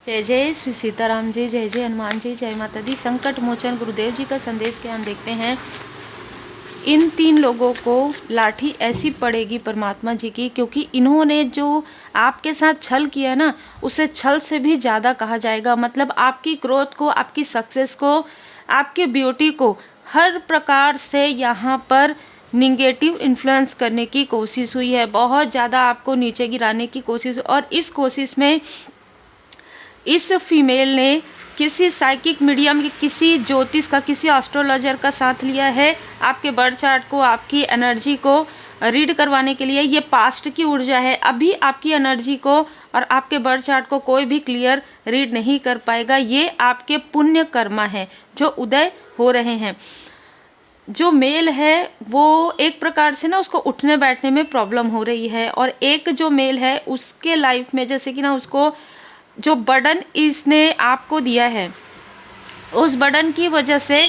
जय जय श्री सीताराम जी, जय जय हनुमान जी, जय माता दी। संकट मोचन गुरुदेव जी का संदेश क्या हम देखते हैं। इन 3 लोगों को लाठी ऐसी पड़ेगी परमात्मा जी की, क्योंकि इन्होंने जो आपके साथ छल किया ना, उसे छल से भी ज़्यादा कहा जाएगा। मतलब आपकी ग्रोथ को, आपकी सक्सेस को, आपके ब्यूटी को हर प्रकार से यहाँ पर निगेटिव इन्फ्लुएंस करने की कोशिश हुई है। बहुत ज़्यादा आपको नीचे गिराने की कोशिश, और इस कोशिश में इस फीमेल ने किसी साइकिक मीडियम, किसी ज्योतिष का, किसी एस्ट्रोलॉजर का साथ लिया है आपके बर्थ चार्ट को, आपकी एनर्जी को रीड करवाने के लिए। ये पास्ट की ऊर्जा है। अभी आपकी एनर्जी को और आपके बर्थ चार्ट को कोई भी क्लियर रीड नहीं कर पाएगा। ये आपके पुण्य कर्मा है जो उदय हो रहे हैं। जो मेल है वो एक प्रकार से ना, उसको उठने बैठने में प्रॉब्लम हो रही है, और एक जो मेल है उसके लाइफ में जैसे कि ना, उसको जो बर्डन इसने आपको दिया है, उस बर्डन की वजह से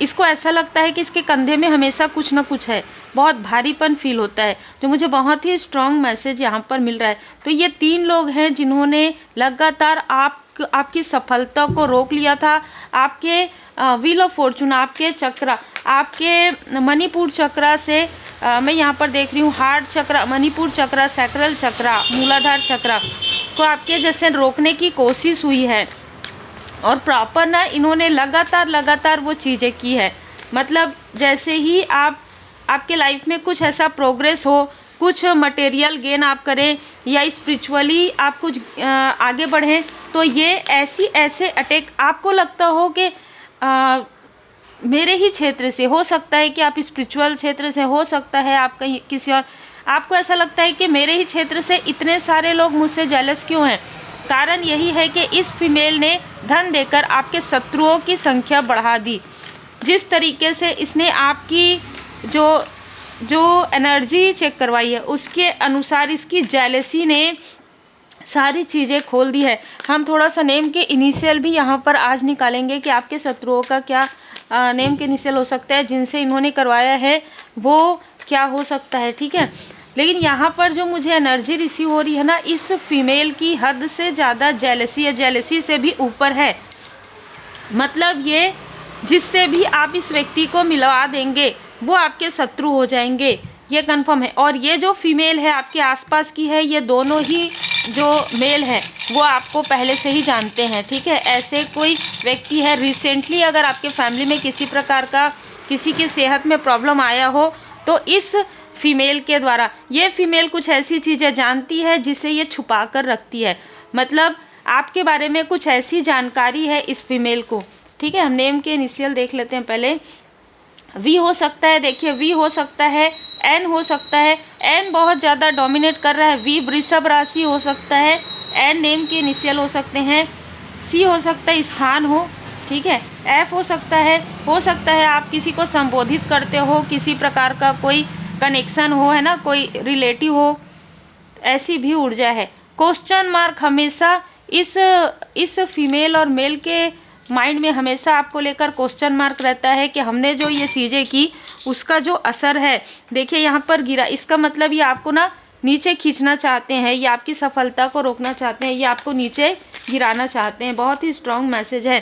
इसको ऐसा लगता है कि इसके कंधे में हमेशा कुछ ना कुछ है, बहुत भारीपन फील होता है, जो मुझे बहुत ही स्ट्रॉन्ग मैसेज यहाँ पर मिल रहा है। तो ये 3 लोग हैं जिन्होंने लगातार आपकी सफलता को रोक लिया था। आपके व्हील ऑफ फॉर्चून, आपके चक्र, आपके मणिपुर चक्र से मैं यहाँ पर देख रही हूँ हार्ट चक्र, मणिपुर चक्र, सैक्रल चक्र, मूलाधार चक्र को आपके जैसे रोकने की कोशिश हुई है। और प्रॉपर ना इन्होंने लगातार वो चीज़ें की है। मतलब जैसे ही आपके लाइफ में कुछ ऐसा प्रोग्रेस हो, कुछ मटेरियल गेन आप करें या स्पिरिचुअली आप कुछ आगे बढ़ें, तो ये ऐसे अटैक आपको लगता हो कि मेरे ही क्षेत्र से हो सकता है, कि आप स्पिरिचुअल क्षेत्र से हो सकता है, आप कहीं किसी और, आपको ऐसा लगता है कि मेरे ही क्षेत्र से इतने सारे लोग मुझसे जेलस क्यों हैं। कारण यही है कि इस फीमेल ने धन देकर आपके शत्रुओं की संख्या बढ़ा दी। जिस तरीके से इसने आपकी जो एनर्जी चेक करवाई है, उसके अनुसार इसकी जेलसी ने सारी चीज़ें खोल दी है। हम थोड़ा सा नेम के इनिशियल भी यहाँ पर आज निकालेंगे कि आपके शत्रुओं का क्या नेम के इनिशियल हो सकता है, जिनसे इन्होंने करवाया है वो क्या हो सकता है, ठीक है। लेकिन यहाँ पर जो मुझे एनर्जी रिसीव हो रही है ना, इस फीमेल की हद से ज़्यादा जेलसी है, जेलसी से भी ऊपर है। मतलब ये जिससे भी आप इस व्यक्ति को मिलवा देंगे वो आपके शत्रु हो जाएंगे, ये कंफर्म है। और ये जो फीमेल है आपके आसपास की है, ये दोनों ही जो मेल है वो आपको पहले से ही जानते हैं, ठीक है। ऐसे कोई व्यक्ति है, रिसेंटली अगर आपके फैमिली में किसी प्रकार का किसी की सेहत में प्रॉब्लम आया हो, तो इस फीमेल के द्वारा ये फीमेल कुछ ऐसी चीज़ें जानती है जिसे ये छुपा कर रखती है। मतलब आपके बारे में कुछ ऐसी जानकारी है इस फीमेल को, ठीक है। हम नेम के इनिशियल देख लेते हैं पहले। वी हो सकता है, देखिए वी हो सकता है, एन हो सकता है, एन बहुत ज़्यादा डोमिनेट कर रहा है। वी वृषभ राशि हो सकता है, एन नेम के इनिशियल हो सकते हैं, सी हो सकता है स्थान हो, ठीक है। एफ हो सकता है आप किसी को संबोधित करते हो, किसी प्रकार का कोई कनेक्शन हो, है ना, कोई रिलेटिव हो, ऐसी भी ऊर्जा है। क्वेश्चन मार्क हमेशा इस फीमेल और मेल के माइंड में हमेशा आपको लेकर क्वेश्चन मार्क रहता है कि हमने जो ये चीज़ें की उसका जो असर है, देखिए यहाँ पर गिरा। इसका मतलब ये आपको ना नीचे खींचना चाहते हैं, ये आपकी सफलता को रोकना चाहते हैं, ये आपको नीचे गिराना चाहते हैं। बहुत ही स्ट्रॉन्ग मैसेज है।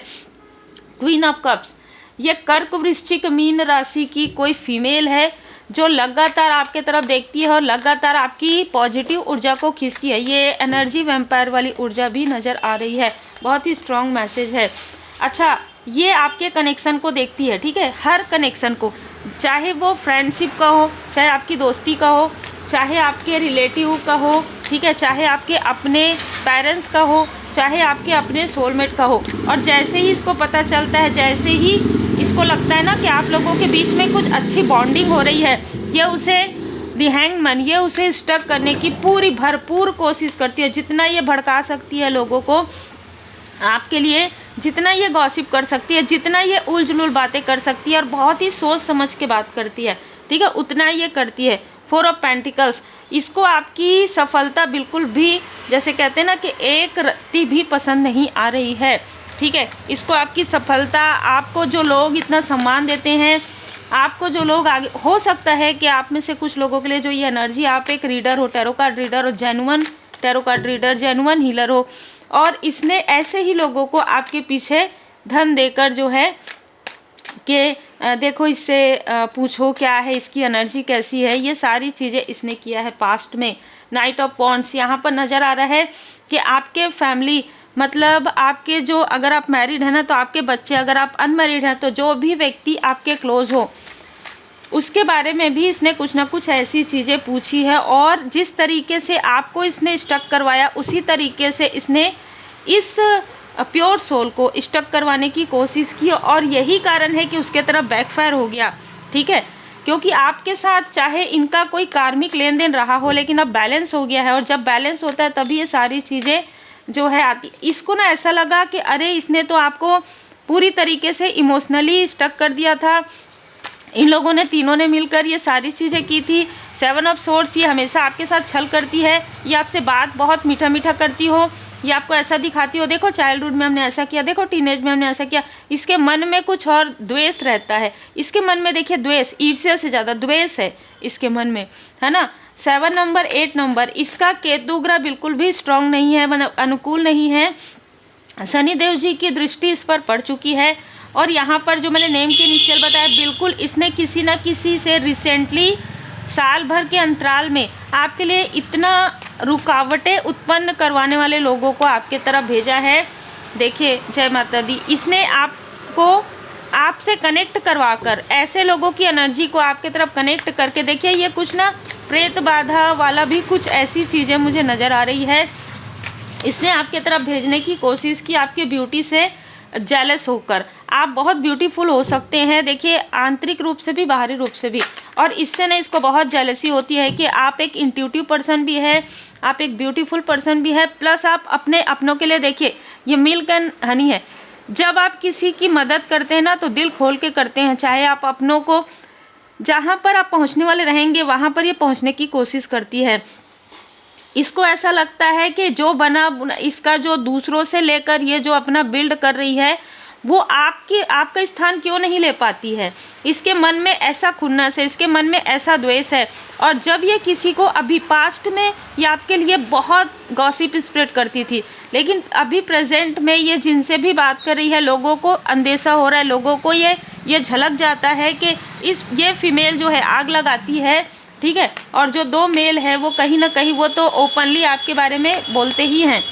क्वीन ऑफ कप्स, ये कर्क वृश्चिक मीन राशि की कोई फीमेल है जो लगातार आपके तरफ देखती है और लगातार आपकी पॉजिटिव ऊर्जा को खींचती है। ये एनर्जी वैम्पायर वाली ऊर्जा भी नज़र आ रही है। बहुत ही स्ट्रॉन्ग मैसेज है। अच्छा, ये आपके कनेक्शन को देखती है, ठीक है, हर कनेक्शन को, चाहे वो फ्रेंडशिप का हो, चाहे आपकी दोस्ती का हो, चाहे आपके रिलेटिव का हो, ठीक है, चाहे आपके अपने पेरेंट्स का हो, चाहे आपके अपने सोलमेट का हो। और जैसे ही इसको पता चलता है, जैसे ही इसको लगता है ना कि आप लोगों के बीच में कुछ अच्छी बॉन्डिंग हो रही है, ये उसे दी हैंगमैन, ये उसे स्टक करने की पूरी भरपूर कोशिश करती है। जितना ये भड़का सकती है लोगों को आपके लिए, जितना ये गॉसिप कर सकती है, जितना ये उलझुल बातें कर सकती है और बहुत ही सोच समझ के बात करती है, ठीक है, उतना ये करती है। 4 ऑफ पेंटिकल्स, इसको आपकी सफलता बिल्कुल भी, जैसे कहते हैं ना कि एक रत्ती भी पसंद नहीं आ रही है, ठीक है। इसको आपकी सफलता, आपको जो लोग इतना सम्मान देते हैं, आपको जो लोग आगे, हो सकता है कि आप में से कुछ लोगों के लिए जो ये एनर्जी, आप एक रीडर हो, टैरो कार्ड रीडर हो, genuine tarot card reader, genuine healer हो, और इसने ऐसे ही लोगों को आपके पीछे धन देकर जो है कि देखो इससे पूछो क्या है, इसकी एनर्जी कैसी है, ये सारी चीज़ें इसने किया है पास्ट में। नाइट ऑफ वॉन्ड्स यहाँ पर नज़र आ रहा है कि आपके फैमिली, मतलब आपके जो, अगर आप मैरिड हैं ना तो आपके बच्चे, अगर आप अनमैरिड हैं तो जो भी व्यक्ति आपके क्लोज हो उसके बारे में भी इसने कुछ ना कुछ ऐसी चीज़ें पूछी है। और जिस तरीके से आपको इसने स्टक करवाया उसी तरीके से इसने इस प्योर सोल को स्टक करवाने की कोशिश की, और यही कारण है कि उसके तरफ बैकफायर हो गया। ठीक है, क्योंकि आपके साथ चाहे इनका कोई कार्मिक लेन देन रहा हो लेकिन अब बैलेंस हो गया है, और जब बैलेंस होता है तभी ये सारी चीज़ें जो है आती। इसको ना ऐसा लगा कि अरे इसने तो आपको पूरी तरीके से इमोशनली स्टक कर दिया था, इन लोगों ने तीनों ने मिलकर ये सारी चीज़ें की थी। 7 ऑफ सोर्ड्स, ये हमेशा आपके साथ छल करती है, ये आपसे बात बहुत मीठा मीठा करती हो, ये आपको ऐसा दिखाती हो, देखो चाइल्डहुड में हमने ऐसा किया, देखो टीनेज में हमने ऐसा किया। इसके मन में कुछ और द्वेष रहता है, इसके मन में देखिए द्वेष, ईर्ष्या से ज़्यादा द्वेष है इसके मन में, है ना। 7 नंबर 8 नंबर, इसका केतु ग्रह बिल्कुल भी स्ट्रांग नहीं है, मतलब अनुकूल नहीं है। शनिदेव जी की दृष्टि इस पर पड़ चुकी है। और यहाँ पर जो मैंने नेम के इनिशियल बताया, बिल्कुल इसने किसी न किसी से रिसेंटली साल भर के अंतराल में आपके लिए इतना रुकावटें उत्पन्न करवाने वाले लोगों को आपके तरफ भेजा है। देखिए, जय माता दी, इसने आपको आपसे कनेक्ट करवाकर, ऐसे लोगों की एनर्जी को आपके तरफ कनेक्ट करके, देखिए ये कुछ ना प्रेत बाधा वाला भी कुछ ऐसी चीज़ें मुझे नज़र आ रही है। इसने आपके तरफ भेजने की कोशिश की, आपकी ब्यूटी से जेलस होकर। आप बहुत ब्यूटीफुल हो सकते हैं, देखिए आंतरिक रूप से भी बाहरी रूप से भी, और इससे ना इसको बहुत जेलसी होती है कि आप एक इंट्यूटिव पर्सन भी है, आप एक ब्यूटीफुल पर्सन भी है, प्लस आप अपने अपनों के लिए, देखिए ये मिल्क एंड हनी है, जब आप किसी की मदद करते हैं ना तो दिल खोल के करते हैं, चाहे आप अपनों को जहाँ पर आप पहुँचने वाले रहेंगे वहाँ पर ये पहुँचने की कोशिश करती है। इसको ऐसा लगता है कि जो बना इसका, जो दूसरों से लेकर ये जो अपना बिल्ड कर रही है, वो आपका स्थान क्यों नहीं ले पाती है। इसके मन में ऐसा खुन्नस है, इसके मन में ऐसा द्वेष है। और जब ये किसी को, अभी पास्ट में ये आपके लिए बहुत गॉसिप स्प्रेड करती थी, लेकिन अभी प्रेजेंट में ये जिनसे भी बात कर रही है, लोगों को अंदेशा हो रहा है, लोगों को ये झलक जाता है कि ये फीमेल जो है आग लगाती है। ठीक है, और जो 2 मेल है वो कहीं ना कहीं वो तो ओपनली आपके बारे में बोलते ही हैं।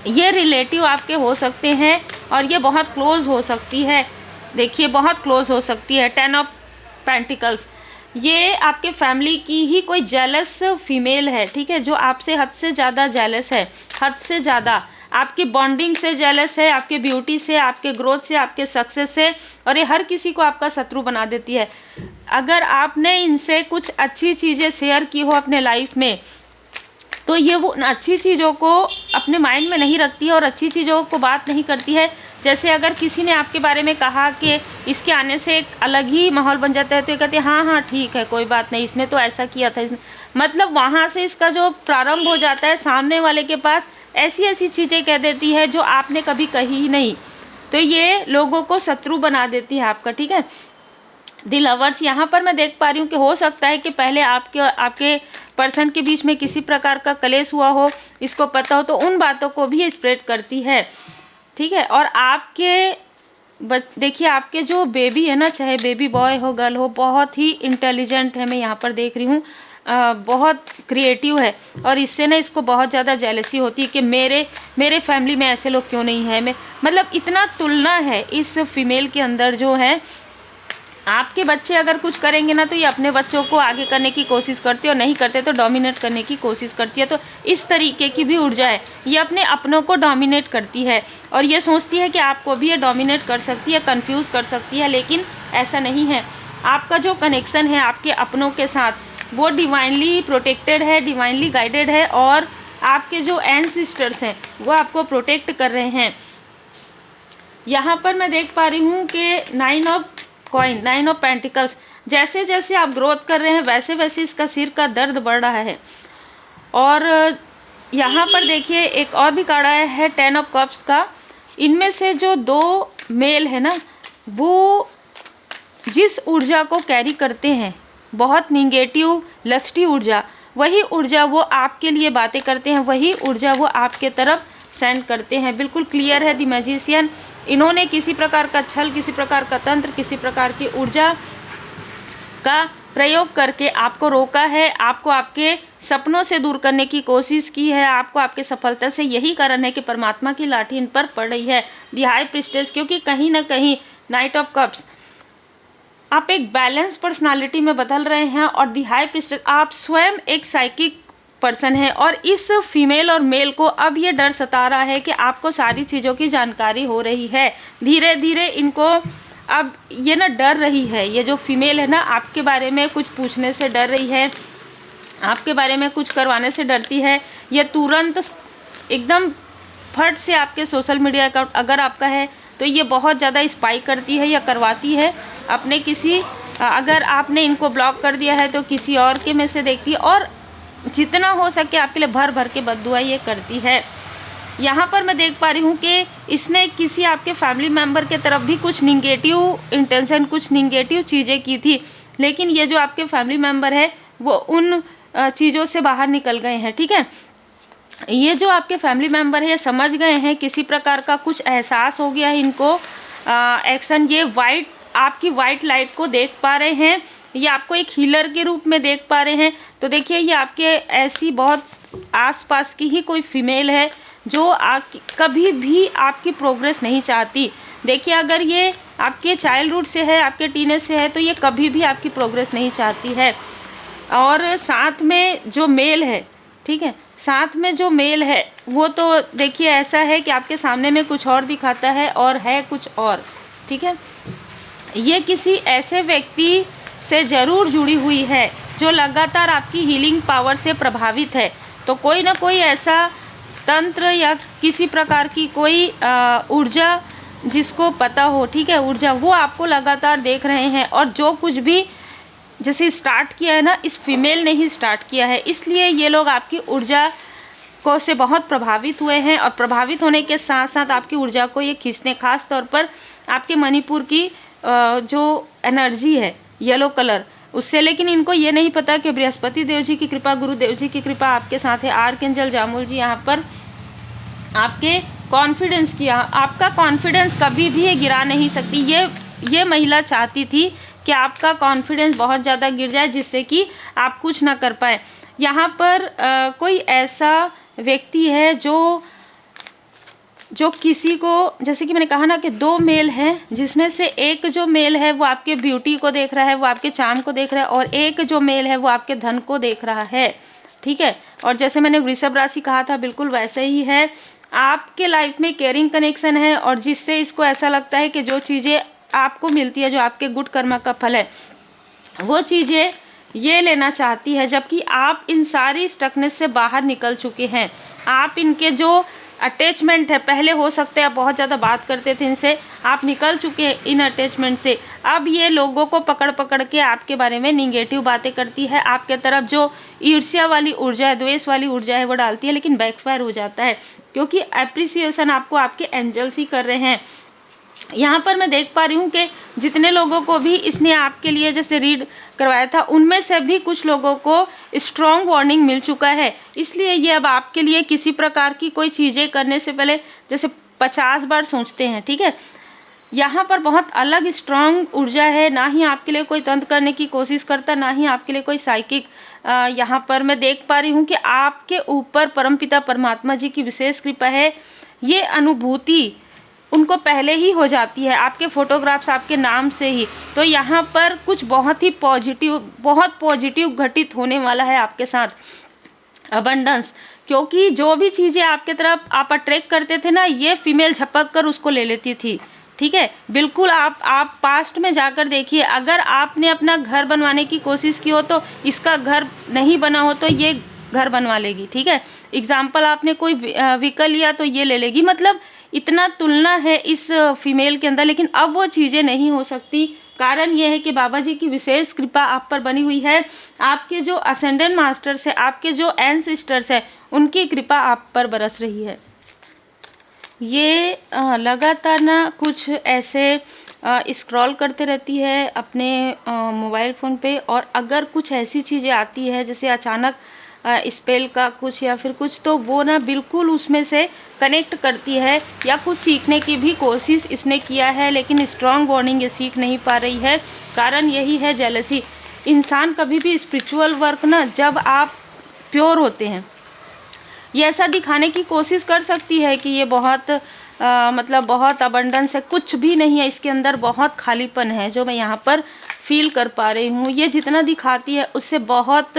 ये रिलेटिव आपके हो सकते हैं और ये बहुत क्लोज हो सकती है, देखिए बहुत क्लोज हो सकती है। 10 ऑफ पेंटिकल्स, ये आपके फैमिली की ही कोई जेलस फीमेल है। ठीक है, जो आपसे हद से ज़्यादा जेलस है, हद से ज़्यादा आपकी बॉन्डिंग से जेलस है, आपके ब्यूटी से, आपके ग्रोथ से, आपके सक्सेस से, और ये हर किसी को आपका शत्रु बना देती है। अगर आपने इनसे कुछ अच्छी चीज़ें शेयर की हो अपने लाइफ में, तो ये वो अच्छी चीज़ों को अपने माइंड में नहीं रखती है और अच्छी चीज़ों को बात नहीं करती है। जैसे अगर किसी ने आपके बारे में कहा कि इसके आने से एक अलग ही माहौल बन जाता है, तो ये कहते हैं हाँ हाँ ठीक है, कोई बात नहीं, इसने तो ऐसा किया था, इसने, मतलब वहाँ से इसका जो प्रारंभ हो जाता है, सामने वाले के पास ऐसी ऐसी चीज़ें कह देती है जो आपने कभी कही ही नहीं, तो ये लोगों को शत्रु बना देती है आपका। ठीक है, द लवर्स, यहाँ पर मैं देख पा रही हूँ कि हो सकता है कि पहले आपके पर्सन के बीच में किसी प्रकार का कलेश हुआ हो, इसको पता हो, तो उन बातों को भी स्प्रेड करती है। ठीक है, और देखिए आपके जो बेबी है ना, चाहे बेबी बॉय हो गर्ल हो, बहुत ही इंटेलिजेंट है, मैं यहाँ पर देख रही हूँ, बहुत क्रिएटिव है, और इससे ना इसको बहुत ज़्यादा जेलसी होती है कि मेरे फैमिली में ऐसे लोग क्यों नहीं है। मतलब इतना तुलना है इस फीमेल के अंदर जो है। आपके बच्चे अगर कुछ करेंगे ना तो ये अपने बच्चों को आगे करने की कोशिश करती है, और नहीं करते तो डोमिनेट करने की कोशिश करती है। तो इस तरीके की भी ऊर्जा है, ये अपने अपनों को डोमिनेट करती है और ये सोचती है कि आपको भी ये डोमिनेट कर सकती है, कंफ्यूज कर सकती है, लेकिन ऐसा नहीं है। आपका जो कनेक्शन है आपके अपनों के साथ, वो डिवाइनली प्रोटेक्टेड है, डिवाइनली गाइडेड है, और आपके जो एंसेस्टर्स हैं वो आपको प्रोटेक्ट कर रहे हैं। यहाँ पर मैं देख पा रही हूँ कि 9 ऑफ कॉइन, 9 ऑफ पेंटिकल्स, जैसे जैसे आप ग्रोथ कर रहे हैं वैसे वैसे इसका सिर का दर्द बढ़ रहा है। और यहाँ पर देखिए एक और भी कार्ड आया है 10 ऑफ कप्स का। इनमें से जो 2 मेल है ना, वो जिस ऊर्जा को कैरी करते हैं, बहुत निगेटिव लस्टी ऊर्जा, वही ऊर्जा वो आपके लिए बातें करते हैं, वही ऊर्जा वो आपके तरफ सेंड करते हैं। बिल्कुल क्लियर है द मैजिशियन, इन्होंने किसी प्रकार का छल, किसी प्रकार का तंत्र, किसी प्रकार की ऊर्जा का प्रयोग करके आपको रोका है, आपको आपके सपनों से दूर करने की कोशिश की है, आपको आपके सफलता से यही कारण है कि परमात्मा की लाठी इन पर पड़ रही है, दी हाई प्रिस्टेस। क्योंकि कहीं ना कहीं नाइट ऑफ कप्स, आप एक बैलेंस पर्सनालिटी में बदल रहे हैं, और दी हाई प्रिस्टेस आप स्वयं एक साइकिक पर्सन है, और इस फीमेल और मेल को अब ये डर सता रहा है कि आपको सारी चीज़ों की जानकारी हो रही है। धीरे धीरे इनको अब ये ना डर रही है, ये जो फीमेल है ना आपके बारे में कुछ पूछने से डर रही है, आपके बारे में कुछ करवाने से डरती है। ये तुरंत एकदम फट से आपके सोशल मीडिया अकाउंट अगर आपका है तो ये बहुत ज़्यादा स्पाई करती है या करवाती है अपने किसी, अगर आपने इनको ब्लॉक कर दिया है तो किसी और के में से देखती है, और जितना हो सके आपके लिए भर भर के बद्दुआ ये करती है। यहाँ पर मैं देख पा रही हूँ कि इसने किसी आपके फैमिली मेम्बर के तरफ भी कुछ निगेटिव इंटेंशन, कुछ निगेटिव चीज़ें की थी, लेकिन ये जो आपके फैमिली मेम्बर है वो उन चीज़ों से बाहर निकल गए हैं। ठीक है, ये जो आपके फैमिली मेम्बर है समझ गए हैं, किसी प्रकार का कुछ एहसास हो गया है इनको एक्शन। ये वाइट, आपकी वाइट लाइट को देख पा रहे हैं, ये आपको एक हीलर के रूप में देख पा रहे हैं। तो देखिए ये आपके ऐसी बहुत आसपास की ही कोई फीमेल है जो कभी भी आपकी प्रोग्रेस नहीं चाहती। देखिए अगर ये आपके चाइल्डहुड से है, आपके टीनेज से है, तो ये कभी भी आपकी प्रोग्रेस नहीं चाहती है। और साथ में जो मेल है, ठीक है, साथ में जो मेल है वो तो देखिए ऐसा है कि आपके सामने में कुछ और दिखाता है और है कुछ और। ठीक है, ये किसी ऐसे व्यक्ति से ज़रूर जुड़ी हुई है जो लगातार आपकी हीलिंग पावर से प्रभावित है। तो कोई ना कोई ऐसा तंत्र या किसी प्रकार की कोई ऊर्जा जिसको पता हो, ठीक है, ऊर्जा, वो आपको लगातार देख रहे हैं। और जो कुछ भी जैसे स्टार्ट किया है ना, इस फीमेल ने ही स्टार्ट किया है, इसलिए ये लोग आपकी ऊर्जा को से बहुत प्रभावित हुए हैं। और प्रभावित होने के साथ साथ आपकी ऊर्जा को ये खींचने, खास तौर पर आपके मणिपुर की जो एनर्जी है येलो कलर उससे। लेकिन इनको ये नहीं पता कि बृहस्पति देव जी की कृपा, गुरुदेव जी की कृपा आपके साथ है। आर्कएंजल जामुल जी यहाँ पर आपके कॉन्फिडेंस किया, आपका कॉन्फिडेंस कभी भी ये गिरा नहीं सकती। ये महिला चाहती थी कि आपका कॉन्फिडेंस बहुत ज़्यादा गिर जाए जिससे कि आप कुछ ना कर पाए। यहाँ पर कोई ऐसा व्यक्ति है जो किसी को, जैसे कि मैंने कहा ना कि दो मेल हैं, जिसमें से एक जो मेल है वो आपके ब्यूटी को देख रहा है, वो आपके चार्म को देख रहा है, और एक जो मेल है वो आपके धन को देख रहा है। ठीक है, और जैसे मैंने वृषभ राशि कहा था बिल्कुल वैसे ही है। आपके लाइफ में केयरिंग कनेक्शन है, और जिससे इसको ऐसा लगता है कि जो चीज़ें आपको मिलती है, जो आपके गुड कर्म का फल है, वो चीज़ें ये लेना चाहती है, जबकि आप इन सारी स्टकनेस से बाहर निकल चुके हैं। आप इनके जो अटैचमेंट है, पहले हो सकता है आप बहुत ज़्यादा बात करते थे इनसे, आप निकल चुके हैं इन अटैचमेंट से। अब ये लोगों को पकड़ पकड़ के आपके बारे में निगेटिव बातें करती है, आपके तरफ जो ईर्ष्या वाली ऊर्जा है, द्वेष वाली ऊर्जा है वो डालती है, लेकिन बैकफायर हो जाता है, क्योंकि अप्रिसिएशन आपको आपके एंजल्स ही कर रहे हैं। यहाँ पर मैं देख पा रही हूँ कि जितने लोगों को भी इसने आपके लिए जैसे रीड करवाया था, उनमें से भी कुछ लोगों को स्ट्रॉन्ग वार्निंग मिल चुका है। इसलिए ये अब आपके लिए किसी प्रकार की कोई चीज़ें करने से पहले जैसे 50 बार सोचते हैं। ठीक है, यहाँ पर बहुत अलग स्ट्रॉन्ग ऊर्जा है, ना ही आपके लिए कोई तंत्र करने की कोशिश करता, ना ही आपके लिए कोई साइकिक। यहाँ पर मैं देख पा रही हूँ कि आपके ऊपर परमपिता परमात्मा जी की विशेष कृपा है। ये अनुभूति उनको पहले ही हो जाती है, आपके फोटोग्राफ्स आपके नाम से ही। तो यहाँ पर कुछ बहुत ही पॉजिटिव घटित होने वाला है आपके साथ, अबंडेंस। क्योंकि जो भी चीज़ें आपके तरफ आप अट्रैक्ट करते थे ना, ये फीमेल झपक कर उसको ले लेती थी। ठीक है, बिल्कुल आप पास्ट में जाकर देखिए, अगर आपने अपना घर बनवाने की कोशिश की हो तो इसका घर नहीं बना हो तो ये घर बनवा लेगी। ठीक है, एग्जाम्पल आपने कोई व्हीकल लिया तो ये ले लेगी। मतलब इतना तुलना है इस फीमेल के अंदर, लेकिन अब वो चीज़ें नहीं हो सकती। कारण ये है कि बाबा जी की विशेष कृपा आप पर बनी हुई है। आपके जो असेंडेंट मास्टर्स है, आपके जो एंसेस्टर्स है, उनकी कृपा आप पर बरस रही है। ये लगातार ना कुछ ऐसे स्क्रॉल करते रहती है अपने मोबाइल फ़ोन पे, और अगर कुछ ऐसी चीज़ें आती है जैसे अचानक स्पेल का कुछ या फिर कुछ, तो वो ना बिल्कुल उसमें से कनेक्ट करती है, या कुछ सीखने की भी कोशिश इसने किया है, लेकिन स्ट्रॉन्ग बॉन्डिंग ये सीख नहीं पा रही है। कारण यही है जेलसी। इंसान कभी भी स्पिरिचुअल वर्क ना, जब आप प्योर होते हैं, ये ऐसा दिखाने की कोशिश कर सकती है कि ये बहुत मतलब बहुत अबंडेंस है, कुछ भी नहीं है इसके अंदर, बहुत खालीपन है जो मैं यहाँ पर फील कर पा रही हूँ। ये जितना दिखाती है उससे बहुत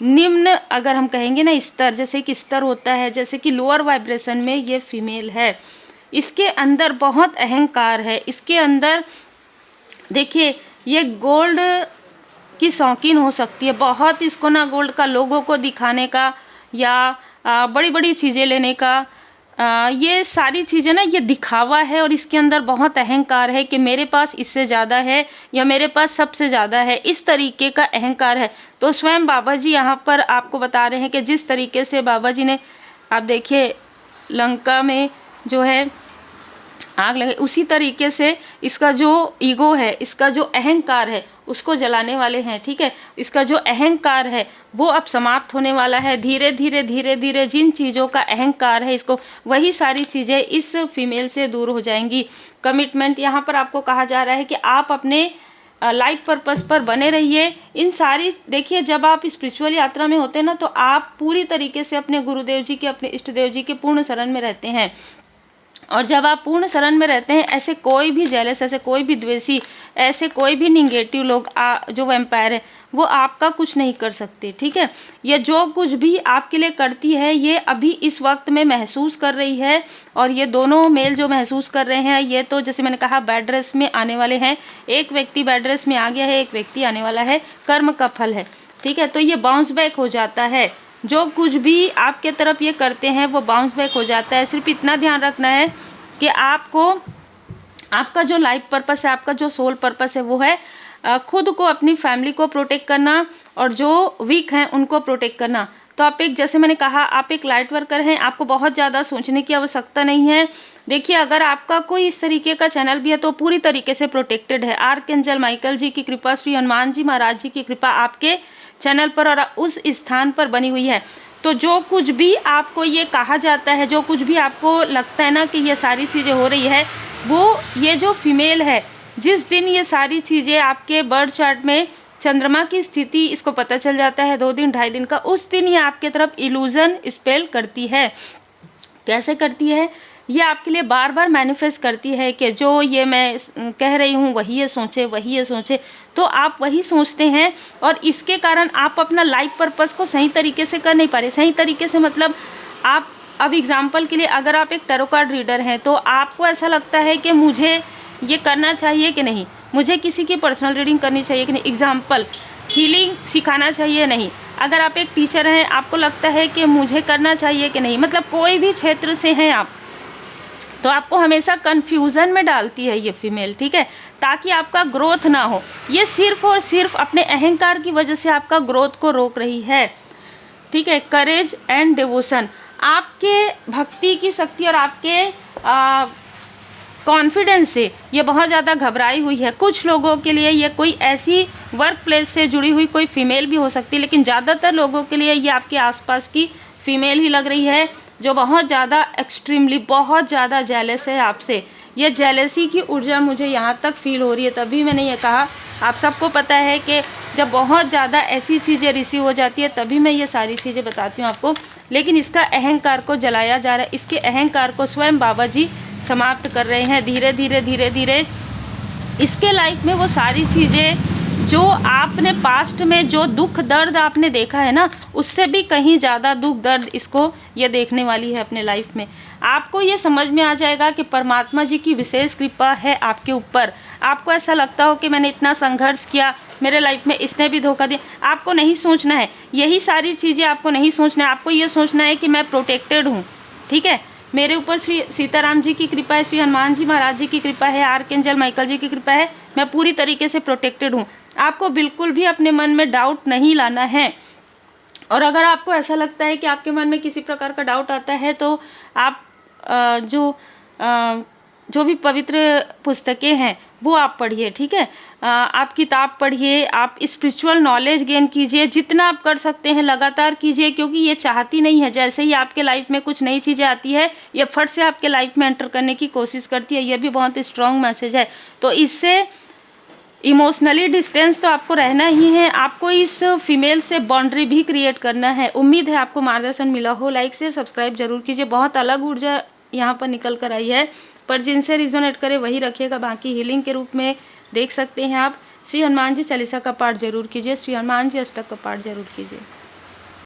निम्न, अगर हम कहेंगे ना स्तर, जैसे कि स्तर होता है, जैसे कि लोअर वाइब्रेशन में ये फीमेल है। इसके अंदर बहुत अहंकार है, इसके अंदर देखिए ये गोल्ड की शौकीन हो सकती है बहुत, इसको ना गोल्ड का लोगों को दिखाने का या बड़ी बड़ी चीज़ें लेने का, ये सारी चीज़ें ना ये दिखावा है, और इसके अंदर बहुत अहंकार है कि मेरे पास इससे ज़्यादा है या मेरे पास सबसे ज़्यादा है, इस तरीके का अहंकार है। तो स्वयं बाबा जी यहाँ पर आपको बता रहे हैं कि जिस तरीके से बाबा जी ने, आप देखिए लंका में जो है आग लगे, उसी तरीके से इसका जो ईगो है, इसका जो अहंकार है, उसको जलाने वाले हैं। ठीक है, इसका जो अहंकार है वो अब समाप्त होने वाला है। धीरे धीरे धीरे धीरे जिन चीज़ों का अहंकार है इसको, वही सारी चीज़ें इस फीमेल से दूर हो जाएंगी। कमिटमेंट यहाँ पर आपको कहा जा रहा है कि आप अपने लाइफ पर्पस पर बने रहिए। इन सारी, देखिए जब आप स्पिरिचुअल यात्रा में होते हैं ना, तो आप पूरी तरीके से अपने गुरुदेव जी के, अपने इष्ट देव जी के पूर्ण शरण में रहते हैं। और जब आप पूर्ण शरण में रहते हैं, ऐसे कोई भी जेलस, ऐसे कोई भी द्वेषी, ऐसे कोई भी निगेटिव लोग जो वैम्पायर है, वो आपका कुछ नहीं कर सकते। ठीक है, ये जो कुछ भी आपके लिए करती है, ये अभी इस वक्त में महसूस कर रही है। और ये दोनों मेल जो महसूस कर रहे हैं, ये तो जैसे मैंने कहा बेड ड्रेस में आने वाले हैं। एक व्यक्ति बेड ड्रेस में आ गया है, एक व्यक्ति आने वाला है, कर्म का फल है। ठीक है, तो ये बाउंस बैक हो जाता है। जो कुछ भी आपके तरफ ये करते हैं वो बाउंस बैक हो जाता है। सिर्फ इतना ध्यान रखना है कि आपको, आपका जो लाइफ पर्पस है, आपका जो सोल पर्पस है, वो है खुद को, अपनी फैमिली को प्रोटेक्ट करना, और जो वीक हैं उनको प्रोटेक्ट करना। तो आप एक, जैसे मैंने कहा, आप एक लाइट वर्कर हैं, आपको बहुत ज़्यादा सोचने की आवश्यकता नहीं है। देखिए अगर आपका कोई इस तरीके का चैनल भी है तो पूरी तरीके से प्रोटेक्टेड है। आर्कएंजल माइकल जी की कृपा, श्री हनुमान जी महाराज जी की कृपा आपके चैनल पर और उस स्थान पर बनी हुई है। तो जो कुछ भी आपको ये कहा जाता है, जो कुछ भी आपको लगता है ना कि ये सारी चीज़ें हो रही है, वो ये जो फीमेल है, जिस दिन ये सारी चीज़ें आपके बर्थ चार्ट में चंद्रमा की स्थिति इसको पता चल जाता है 2 दिन 2.5 दिन का, उस दिन ये आपके तरफ इल्यूजन स्पेल करती है। कैसे करती है? ये आपके लिए बार बार मैनिफेस्ट करती है कि जो ये मैं कह रही हूँ वही ये सोचे, वही ये सोचे, तो आप वही सोचते हैं, और इसके कारण आप अपना लाइफ पर्पस को सही तरीके से कर नहीं पा रहे। सही तरीके से मतलब आप, अब एग्जांपल के लिए अगर आप एक टैरो कार्ड रीडर हैं, तो आपको ऐसा लगता है कि मुझे ये करना चाहिए कि नहीं, मुझे किसी की पर्सनल रीडिंग करनी चाहिए कि नहीं, एग्जाम्पल हीलिंग सिखाना चाहिए नहीं। अगर आप एक टीचर हैं, आपको लगता है कि मुझे करना चाहिए कि नहीं, मतलब कोई भी क्षेत्र से हैं आप, तो आपको हमेशा कन्फ्यूज़न में डालती है ये फीमेल। ठीक है, ताकि आपका ग्रोथ ना हो। ये सिर्फ और सिर्फ अपने अहंकार की वजह से आपका ग्रोथ को रोक रही है। ठीक है, करेज एंड डिवोशन, आपके भक्ति की शक्ति और आपके कॉन्फिडेंस से ये बहुत ज़्यादा घबराई हुई है। कुछ लोगों के लिए ये कोई ऐसी वर्क प्लेस से जुड़ी हुई कोई फीमेल भी हो सकती है, लेकिन ज़्यादातर लोगों के लिए ये आपके आसपास की फ़ीमेल ही लग रही है, जो बहुत ज़्यादा एक्सट्रीमली, बहुत ज़्यादा जेलस है आपसे। ये जेलसी की ऊर्जा मुझे यहाँ तक फील हो रही है, तभी मैंने ये कहा। आप सबको पता है कि जब बहुत ज़्यादा ऐसी चीज़ें रिसीव हो जाती है तभी मैं ये सारी चीज़ें बताती हूँ आपको, लेकिन इसका अहंकार को जलाया जा रहा है। इसके अहंकार को स्वयं बाबा जी समाप्त कर रहे हैं धीरे धीरे धीरे धीरे। इसके लाइफ में वो सारी चीज़ें जो आपने पास्ट में जो दुख दर्द आपने देखा है ना, उससे भी कहीं ज़्यादा दुख दर्द इसको ये देखने वाली है अपने लाइफ में। आपको ये समझ में आ जाएगा कि परमात्मा जी की विशेष कृपा है आपके ऊपर। आपको ऐसा लगता हो कि मैंने इतना संघर्ष किया, मेरे लाइफ में इसने भी धोखा दिया, आपको नहीं सोचना है यही सारी चीज़ें, आपको नहीं सोचना है। आपको ये सोचना है कि मैं प्रोटेक्टेड हूँ। ठीक है, मेरे ऊपर श्री सीताराम जी की कृपा है, श्री हनुमान जी महाराज जी की कृपा है, आर्कएंजल माइकल जी की कृपा है, मैं पूरी तरीके से प्रोटेक्टेड हूँ। आपको बिल्कुल भी अपने मन में डाउट नहीं लाना है। और अगर आपको ऐसा लगता है कि आपके मन में किसी प्रकार का डाउट आता है, तो आप जो जो भी पवित्र पुस्तकें हैं वो आप पढ़िए, ठीक है। आप किताब पढ़िए, आप स्पिरिचुअल नॉलेज गेन कीजिए, जितना आप कर सकते हैं लगातार कीजिए, क्योंकि ये चाहती नहीं है जैसे ही आपके लाइफ में कुछ नई चीज़ें आती है ये फट से आपके लाइफ में एंटर करने की कोशिश करती है। ये भी बहुत स्ट्रॉन्ग मैसेज है। तो इससे इमोशनली डिस्टेंस तो आपको रहना ही है, आपको इस फीमेल से बाउंड्री भी क्रिएट करना है। उम्मीद है आपको मार्गदर्शन मिला हो। लाइक शेयर सब्सक्राइब जरूर कीजिए। बहुत अलग ऊर्जा यहाँ पर निकल कर आई है, पर जिनसे रिजोनेट करे वही रखिएगा। बाकी हीलिंग के रूप में देख सकते हैं आप। श्री हनुमान जी चालीसा का पाठ जरूर कीजिए, श्री हनुमान जी अष्टक का पाठ जरूर कीजिए।